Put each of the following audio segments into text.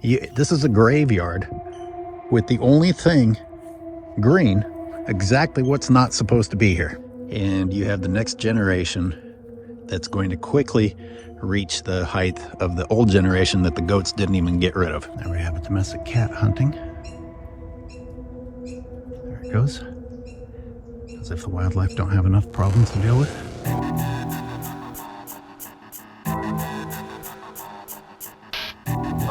This is a graveyard with the only thing green, exactly what's not supposed to be here. And you have the next generation that's going to quickly reach the height of the old generation that the goats didn't even get rid of. There we have a domestic cat hunting. There it goes. As if the wildlife don't have enough problems to deal with.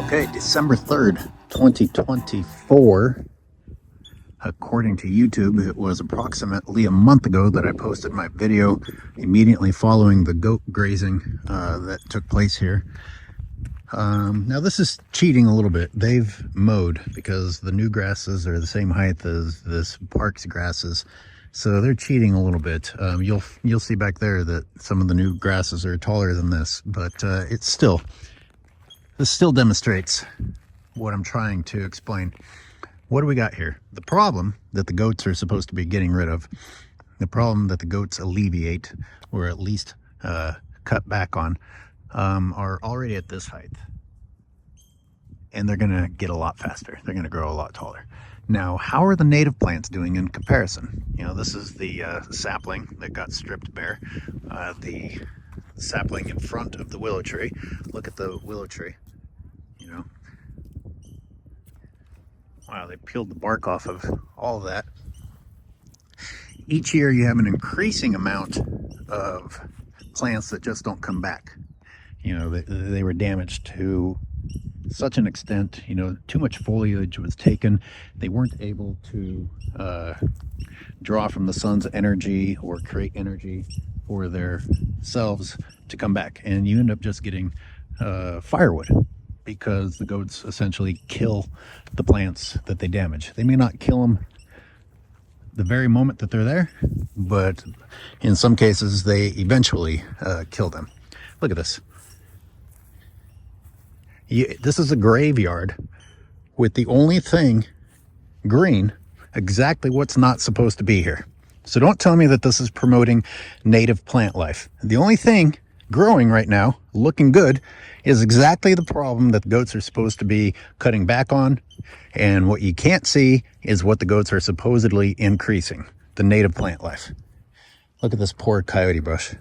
Okay, December 3rd, 2024. According to YouTube, it was approximately a month ago that I posted my video immediately following the goat grazing that took place here. Now this is cheating a little bit. They've mowed because the new grasses are the same height as this park's grasses. So they're cheating a little bit. You'll see back there that some of the new grasses are taller than this, but this still demonstrates what I'm trying to explain. What do we got here? The problem that the goats are supposed to be getting rid of, the problem that the goats alleviate, or at least cut back on, are already at this height. And they're gonna get a lot faster. They're gonna grow a lot taller. Now, how are the native plants doing in comparison? You know, this is the sapling that got stripped bare. The sapling in front of the willow tree. Look at the willow tree, you know. Wow, they peeled the bark off of all of that. Each year you have an increasing amount of plants that just don't come back. You know, they were damaged to such an extent, you know, too much foliage was taken. They weren't able to draw from the sun's energy or create energy for themselves to come back. And you end up just getting firewood, because the goats essentially kill the plants that they damage. They may not kill them the very moment that they're there, but in some cases they eventually kill them. Look at this. This is a graveyard with the only thing green, exactly what's not supposed to be here. So don't tell me that this is promoting native plant life. The only thing growing right now, looking good, is exactly the problem that the goats are supposed to be cutting back on. And what you can't see is what the goats are supposedly increasing, the native plant life. Look at this poor coyote bush.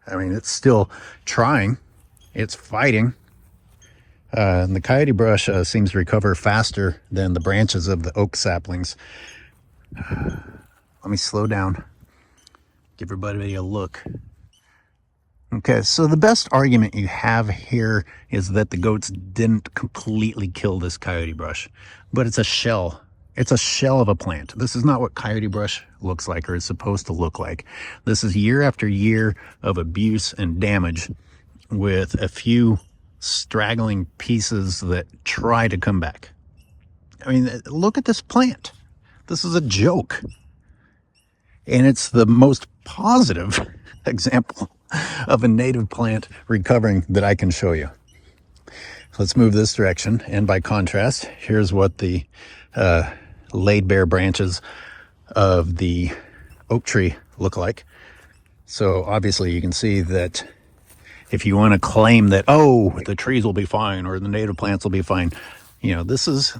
I mean, it's still trying, it's fighting. And the coyote brush seems to recover faster than the branches of the oak saplings. Let me slow down, give everybody a look. Okay, so the best argument you have here is that the goats didn't completely kill this coyote brush, but it's a shell. It's a shell of a plant. This is not what coyote brush looks like or is supposed to look like. This is year after year of abuse and damage with a few straggling pieces that try to come back. I mean, look at this plant. This is a joke. And it's the most positive example of a native plant recovering that I can show you. Let's move this direction, and by contrast, here's what the laid bare branches of the oak tree look like. So obviously you can see that if you want to claim that, oh, the trees will be fine or the native plants will be fine, you know, this is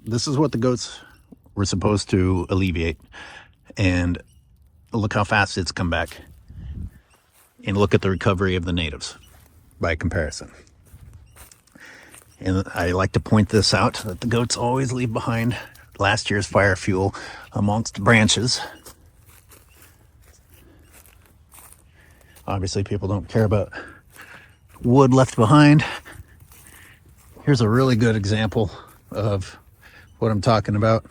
what the goats were supposed to alleviate. And look how fast it's come back. And look at the recovery of the natives by comparison. And I like to point this out, that the goats always leave behind last year's fire fuel amongst branches. Obviously, people don't care about wood left behind. Here's a really good example of what I'm talking about,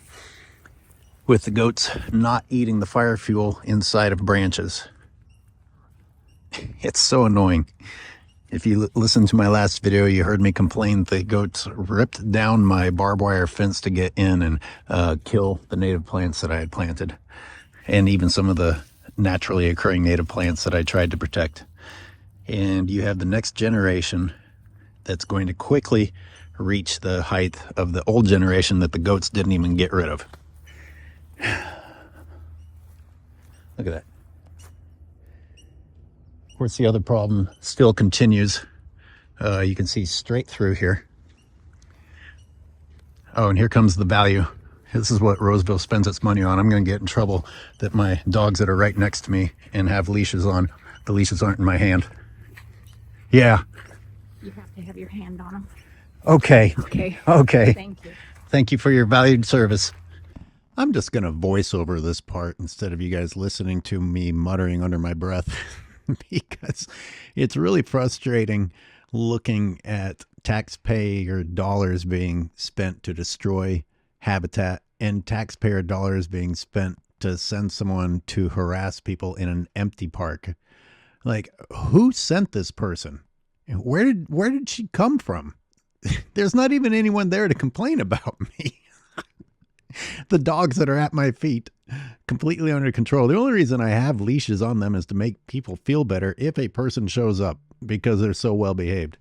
with the goats not eating the fire fuel inside of branches. It's so annoying. If you listened to my last video, you heard me complain the goats ripped down my barbed wire fence to get in and kill the native plants that I had planted, and even some of the naturally occurring native plants that I tried to protect. And you have the next generation that's going to quickly reach the height of the old generation that the goats didn't even get rid of. Look at that. Of course, the other problem still continues. You can see straight through here. Oh, and here comes the value. This is what Roseville spends its money on. I'm going to get in trouble that my dogs that are right next to me and have leashes on, the leashes aren't in my hand. Yeah. You have to have your hand on them. Okay. Okay. Okay. Thank you. Thank you for your valued service. I'm just going to voice over this part instead of you guys listening to me muttering under my breath because it's really frustrating looking at taxpayer dollars being spent to destroy habitat and taxpayer dollars being spent to send someone to harass people in an empty park. Like, who sent this person? Where did she come from? There's not even anyone there to complain about me. The dogs that are at my feet, completely under control. The only reason I have leashes on them is to make people feel better if a person shows up because they're so well behaved.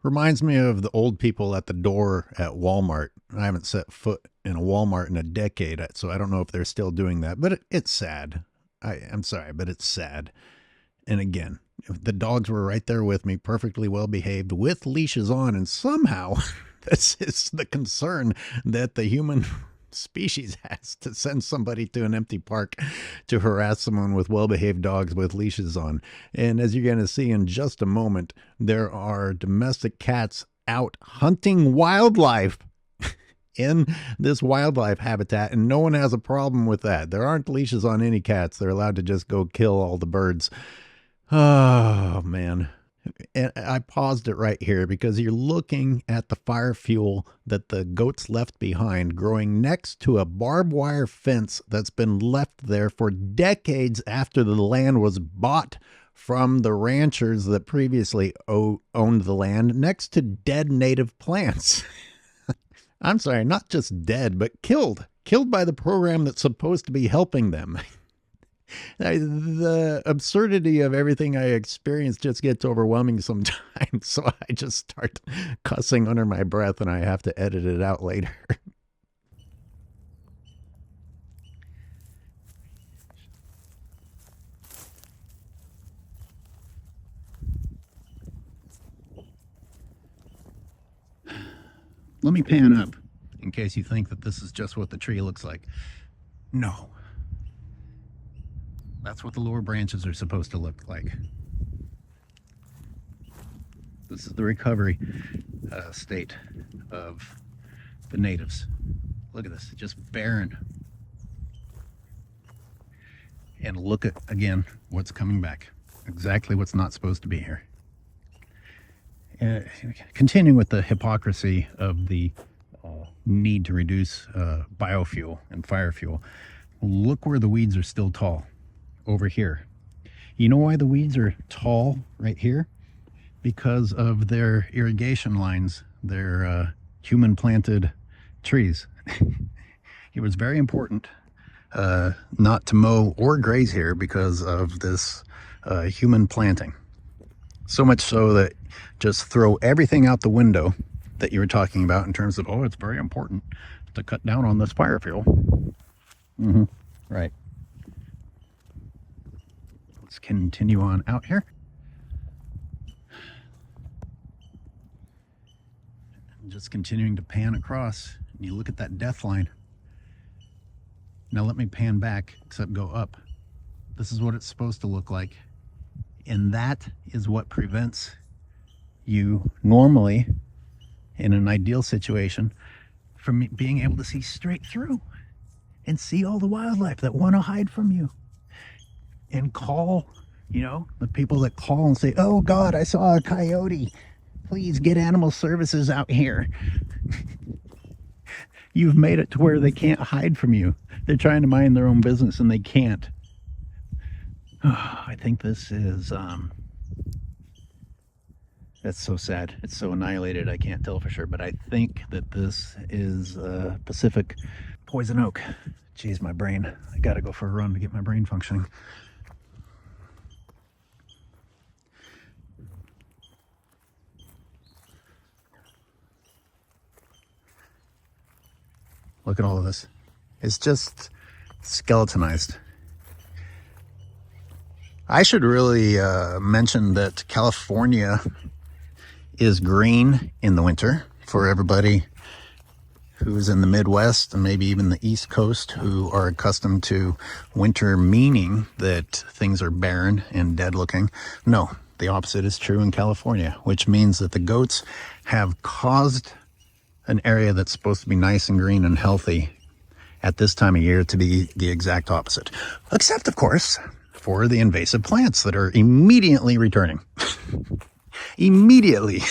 Reminds me of the old people at the door at Walmart. I haven't set foot in a Walmart in a decade, so I don't know if they're still doing that, but it's sad. I'm sorry, but it's sad. And again, the dogs were right there with me, perfectly well behaved, with leashes on, and somehow this is the concern that the human species has, to send somebody to an empty park to harass someone with well-behaved dogs with leashes on. And as you're going to see in just a moment, there are domestic cats out hunting wildlife in this wildlife habitat, and no one has a problem with that. There aren't leashes on any cats. They're allowed to just go kill all the birds. Oh, man. And I paused it right here because you're looking at the fire fuel that the goats left behind growing next to a barbed wire fence that's been left there for decades after the land was bought from the ranchers that previously owned the land, next to dead native plants. I'm sorry, not just dead, but killed by the program that's supposed to be helping them. The absurdity of everything I experience just gets overwhelming sometimes, so I just start cussing under my breath and I have to edit it out later. Let me pan up in case you think that this is just what the tree looks like. No. That's what the lower branches are supposed to look like. This is the recovery state of the natives. Look at this, just barren. And look at, again, what's coming back. Exactly what's not supposed to be here. Continuing with the hypocrisy of the need to reduce biofuel and fire fuel, look where the weeds are still tall. Over here. You know why the weeds are tall right here? Because of their irrigation lines, their human planted trees. It was very important not to mow or graze here because of this human planting. So much so that just throw everything out the window that you were talking about in terms of, oh, it's very important to cut down on this fire fuel. Right. Let's continue on out here. Just continuing to pan across. And you look at that death line. Now let me pan back, except go up. This is what it's supposed to look like. And that is what prevents you normally, in an ideal situation, from being able to see straight through and see all the wildlife that want to hide from you. And call, you know, the people that call and say, oh God, I saw a coyote. Please get animal services out here. You've made it to where they can't hide from you. They're trying to mind their own business and they can't. Oh, I think this is, that's so sad. It's so annihilated, I can't tell for sure. But I think that this is Pacific poison oak. Jeez, my brain. I gotta go for a run to get my brain functioning. Look at all of this. It's just skeletonized. I should really mention that California is green in the winter for everybody who's in the Midwest and maybe even the East Coast, who are accustomed to winter, meaning that things are barren and dead looking. No, the opposite is true in California, which means that the goats have caused an area that's supposed to be nice and green and healthy at this time of year to be the exact opposite. Except, of course, for the invasive plants that are immediately returning. Immediately.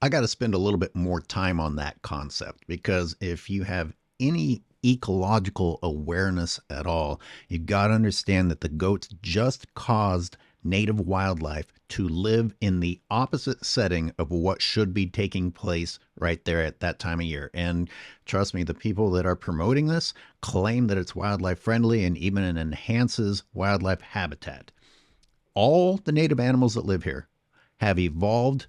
I got to spend a little bit more time on that concept, because if you have any ecological awareness at all, you got to understand that the goats just caused native wildlife to live in the opposite setting of what should be taking place right there at that time of year. And trust me, the people that are promoting this claim that it's wildlife friendly and even it enhances wildlife habitat. All the native animals that live here have evolved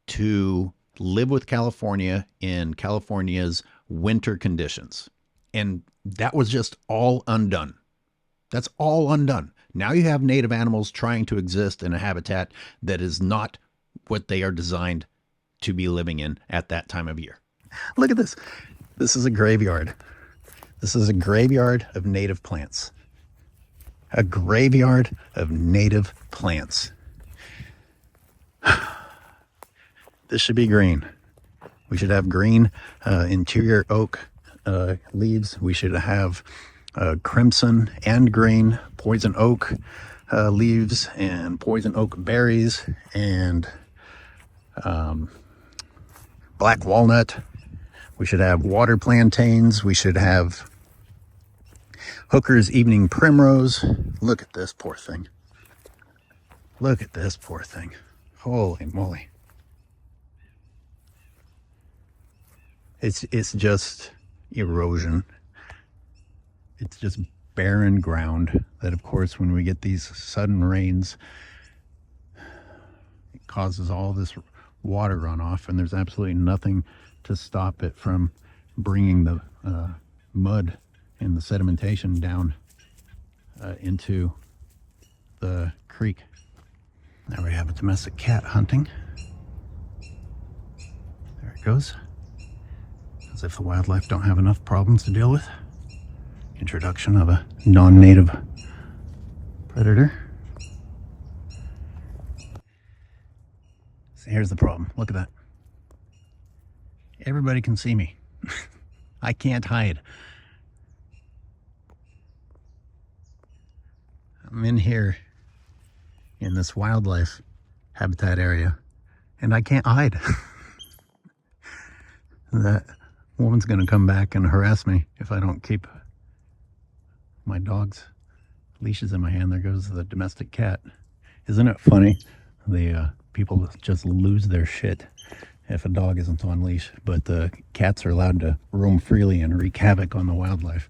to live with California in California's winter conditions. And that was just all undone. That's all undone. Now you have native animals trying to exist in a habitat that is not what they are designed to be living in at that time of year. Look at this. This is a graveyard. This is a graveyard of native plants. A graveyard of native plants. This should be green. We should have green interior oak leaves. We should have crimson and green poison oak leaves and poison oak berries and black walnut. We should have water plantains. We should have Hooker's evening primrose. Look at this poor thing. Look at this poor thing. Holy moly. It's just erosion. It's just barren ground that, of course, when we get these sudden rains, it causes all this water runoff, and there's absolutely nothing to stop it from bringing the mud and the sedimentation down into the creek. Now we have a domestic cat hunting. There it goes. As if the wildlife don't have enough problems to deal with. Introduction of a non-native predator. See, here's the problem. Look at that. Everybody can see me. I can't hide. I'm in here in this wildlife habitat area, and I can't hide. That woman's gonna come back and harass me if I don't keep my dog's leashes in my hand. There goes the domestic cat. Isn't it funny? The people just lose their shit if a dog isn't on leash, but the cats are allowed to roam freely and wreak havoc on the wildlife.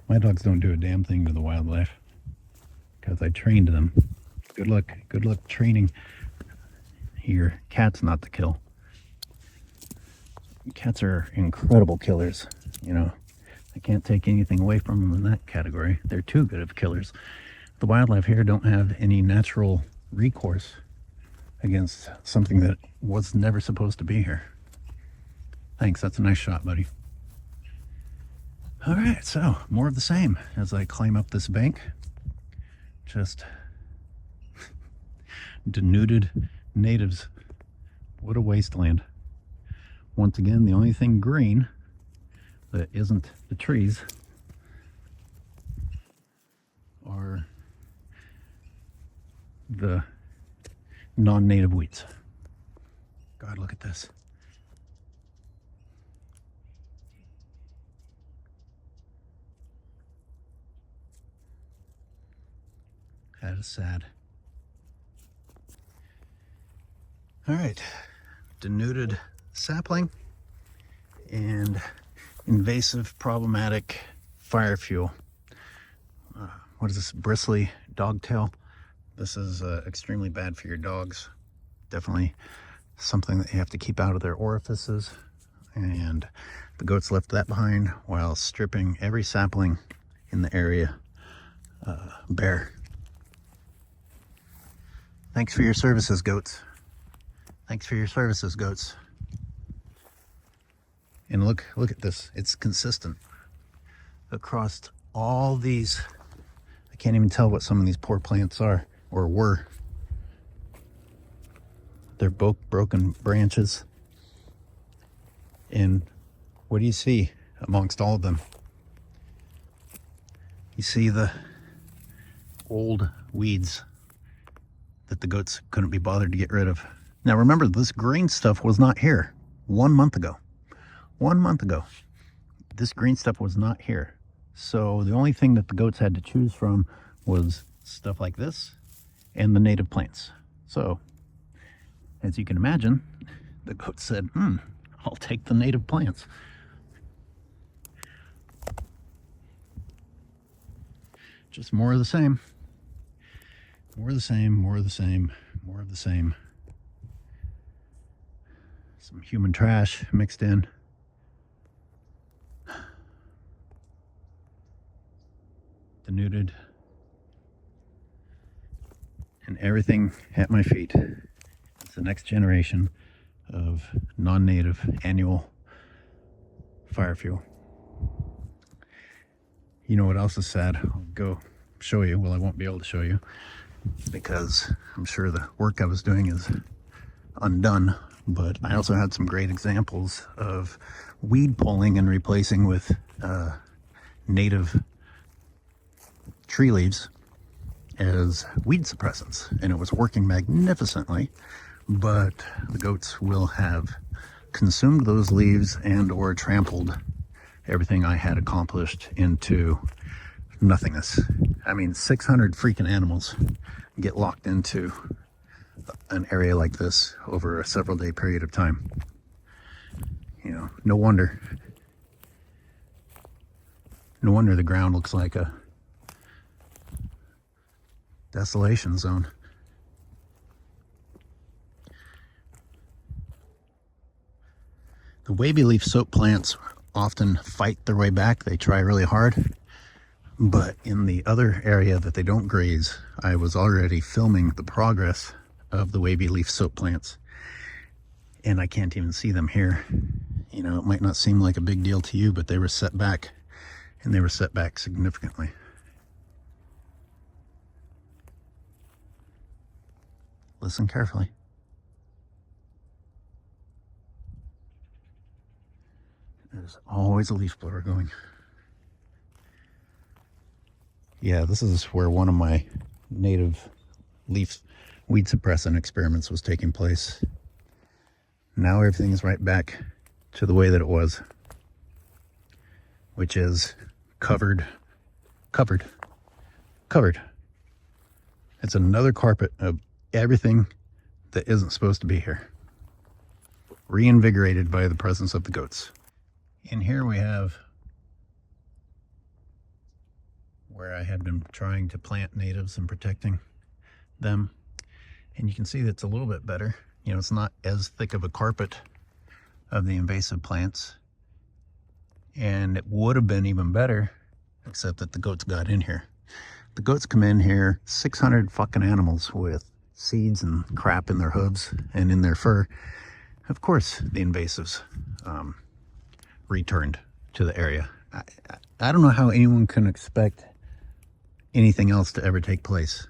My dogs don't do a damn thing to the wildlife because I trained them. Good luck training your cats not to kill. Cats are incredible killers, you know. I can't take anything away from them in that category. They're too good of killers. The wildlife here don't have any natural recourse against something that was never supposed to be here. Thanks, that's a nice shot, buddy. All right, so more of the same as I climb up this bank. Just denuded natives. What a wasteland. Once again, the only thing green that isn't the trees are the non-native weeds. God, look at this. That is sad. All right, denuded sapling and invasive problematic fire fuel. What is this, bristly dogtail? This is extremely bad for your dogs. Definitely something that you have to keep out of their orifices, and the goats left that behind while stripping every sapling in the area bare. Thanks for your services, goats. Thanks for your services, goats. And look at this. It's consistent across all these. I can't even tell what some of these poor plants are or were. They're both broken branches. And what do you see amongst all of them? You see the old weeds that the goats couldn't be bothered to get rid of. Now remember, this green stuff was not here 1 month ago. 1 month ago, this green stuff was not here. So the only thing that the goats had to choose from was stuff like this and the native plants. So as you can imagine, the goats said, I'll take the native plants. Just more of the same. More of the same, more of the same, more of the same. Some human trash mixed in. Denuded. And everything at my feet. It's the next generation of non-native annual fire fuel. You know what else is sad? I'll go show you. Well, I won't be able to show you because I'm sure the work I was doing is undone. But I also had some great examples of weed pulling and replacing with native tree leaves as weed suppressants. And it was working magnificently, but the goats will have consumed those leaves and or trampled everything I had accomplished into nothingness. I mean, 600 freaking animals get locked into an area like this over a several day period of time. You know, no wonder the ground looks like a desolation zone. The wavy leaf soap plants often fight their way back. They try really hard. But in the other area that they don't graze, I was already filming the progress of the wavy leaf soap plants. And I can't even see them here. You know, it might not seem like a big deal to you, but they were set back, and they were set back significantly. Listen carefully. There's always a leaf blower going. Yeah, this is where one of my native leaf weed suppressant experiments was taking place. Now everything is right back to the way that it was, which is covered. It's another carpet of everything that isn't supposed to be here, reinvigorated by the presence of the goats. In here we have where I had been trying to plant natives and protecting them. And you can see that it's a little bit better. You know, it's not as thick of a carpet of the invasive plants. And it would have been even better, except that the goats got in here. The goats come in here, 600 fucking animals with seeds and crap in their hooves and in their fur. Of course, the invasives returned to the area. I don't know how anyone can expect anything else to ever take place.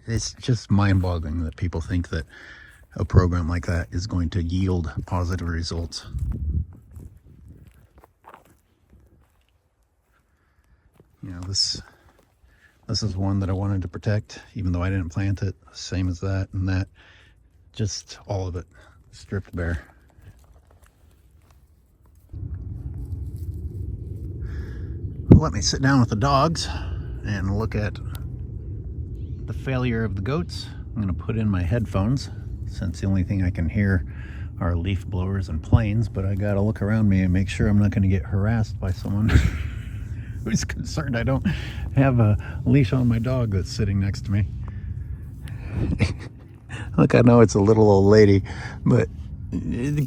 It's just mind-boggling that people think that a program like that is going to yield positive results. You know, this is one that I wanted to protect, even though I didn't plant it. Same as that and that. Just all of it stripped bare. Let me sit down with the dogs and look at the failure of the goats. I'm going to put in my headphones since the only thing I can hear are leaf blowers and planes, but I got to look around me and make sure I'm not going to get harassed by someone who's concerned I don't have a leash on my dog that's sitting next to me. Look, I know it's a little old lady, but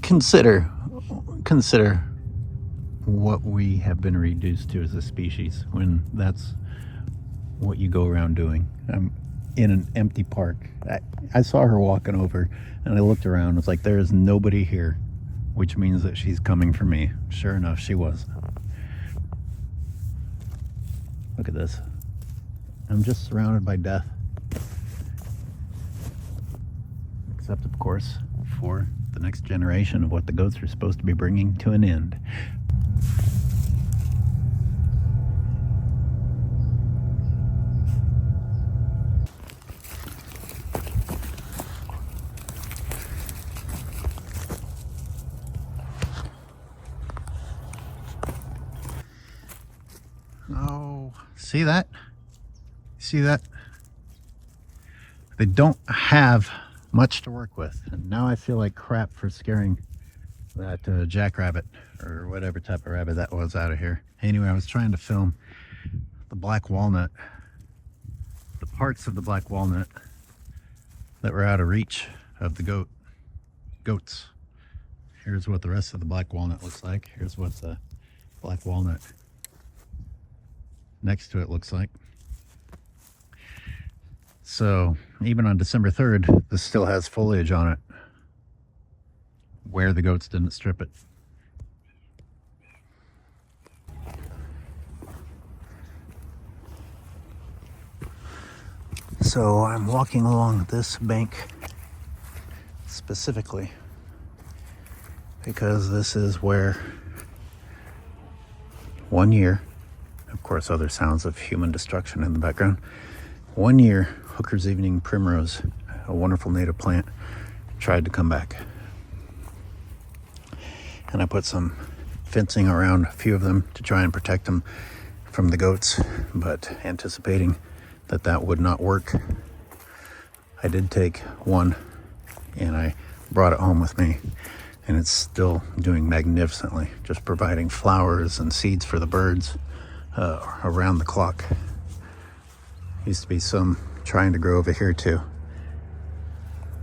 consider what we have been reduced to as a species when that's what you go around doing. I'm in an empty park. I saw her walking over and I looked around. It's like there is nobody here which means that she's coming for me. Sure enough, she was. Look at this. I'm just surrounded by death. Except, of course, for the next generation of what the goats are supposed to be bringing to an end. Oh, see that? See that? They don't have much to work with. And now I feel like crap for scaring that jackrabbit or whatever type of rabbit that was out of here. Anyway, I was trying to film the black walnut, the parts of the black walnut that were out of reach of the goats. Here's what the rest of the black walnut looks like. Here's what the black walnut next to it looks like. So even on December 3rd, this still has foliage on it where the goats didn't strip it. So I'm walking along this bank specifically because this is where 1 year, of course other sounds of human destruction in the background, 1 year Hooker's Evening Primrose, a wonderful native plant, tried to come back. And I put some fencing around a few of them to try and protect them from the goats, but anticipating that that would not work, I did take one and I brought it home with me, and it's still doing magnificently, just providing flowers and seeds for the birds around the clock. Used to be some trying to grow over here too.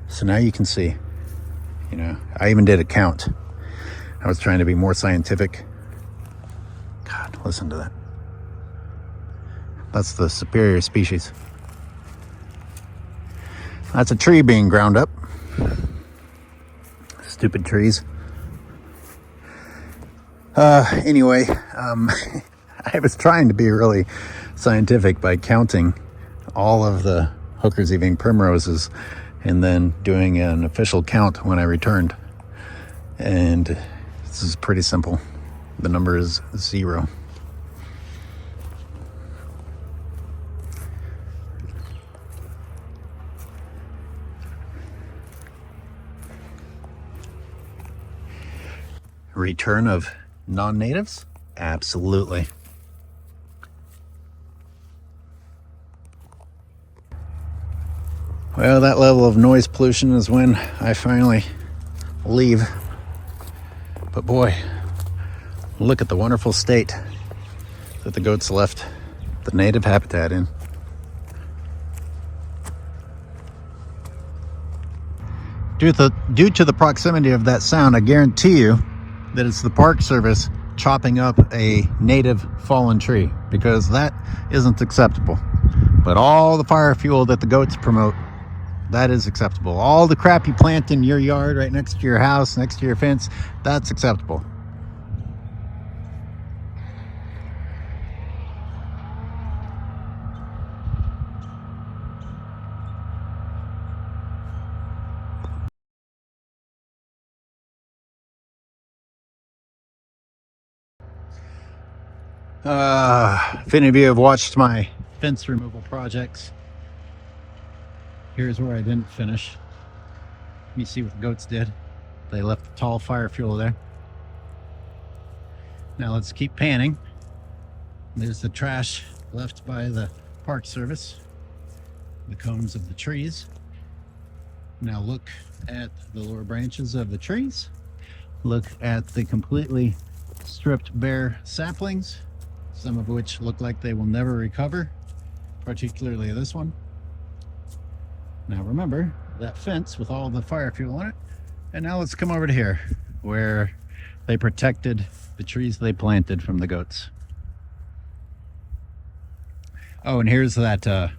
So now you can see, you know, I even did a count. I was trying to be more scientific. God, listen to that. That's the superior species. That's a tree being ground up. Stupid trees. Anyway, I was trying to be really scientific by counting all of the Hooker's Evening Primroses and then doing an official count when I returned. And this is pretty simple. The number is 0. Return of non-natives? Absolutely. Well, that level of noise pollution is when I finally leave. But boy, look at the wonderful state that the goats left the native habitat in. Due to the proximity of that sound, I guarantee you that it's the Park Service chopping up a native fallen tree, because that isn't acceptable. But all the fire fuel that the goats promote, that is acceptable. All the crap you plant in your yard right next to your house, next to your fence, that's acceptable. If any of you have watched my fence removal projects, here's where I didn't finish. You see what the goats did. They left the tall fire fuel there. Now let's keep panning. There's the trash left by the Park Service, the cones of the trees. Now look at the lower branches of the trees. Look at the completely stripped bare saplings, some of which look like they will never recover, particularly this one. Now remember that fence with all the fire fuel on it. And now let's come over to here where they protected the trees they planted from the goats. Oh, and here's that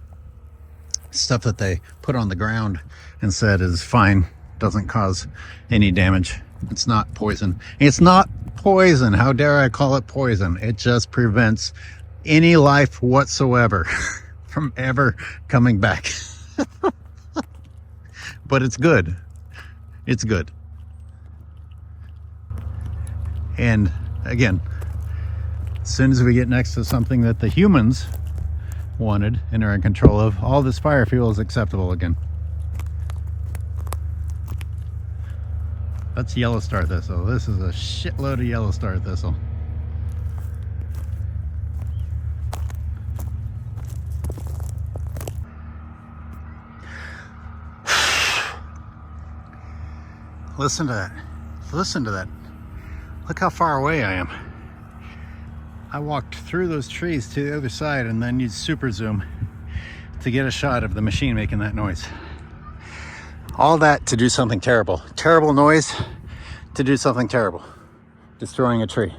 stuff that they put on the ground and said is fine, doesn't cause any damage. It's not poison. It's not poison. How dare I call it poison? It just prevents any life whatsoever from ever coming back. But it's good. It's good. And again, as soon as we get next to something that the humans wanted and are in control of, all this fire fuel is acceptable again. That's yellow star thistle. This is a shitload of yellow star thistle. Listen to that. Listen to that. Look how far away I am. I walked through those trees to the other side and then used super zoom to get a shot of the machine making that noise. All that to do something terrible. Terrible noise to do something terrible. Destroying a tree.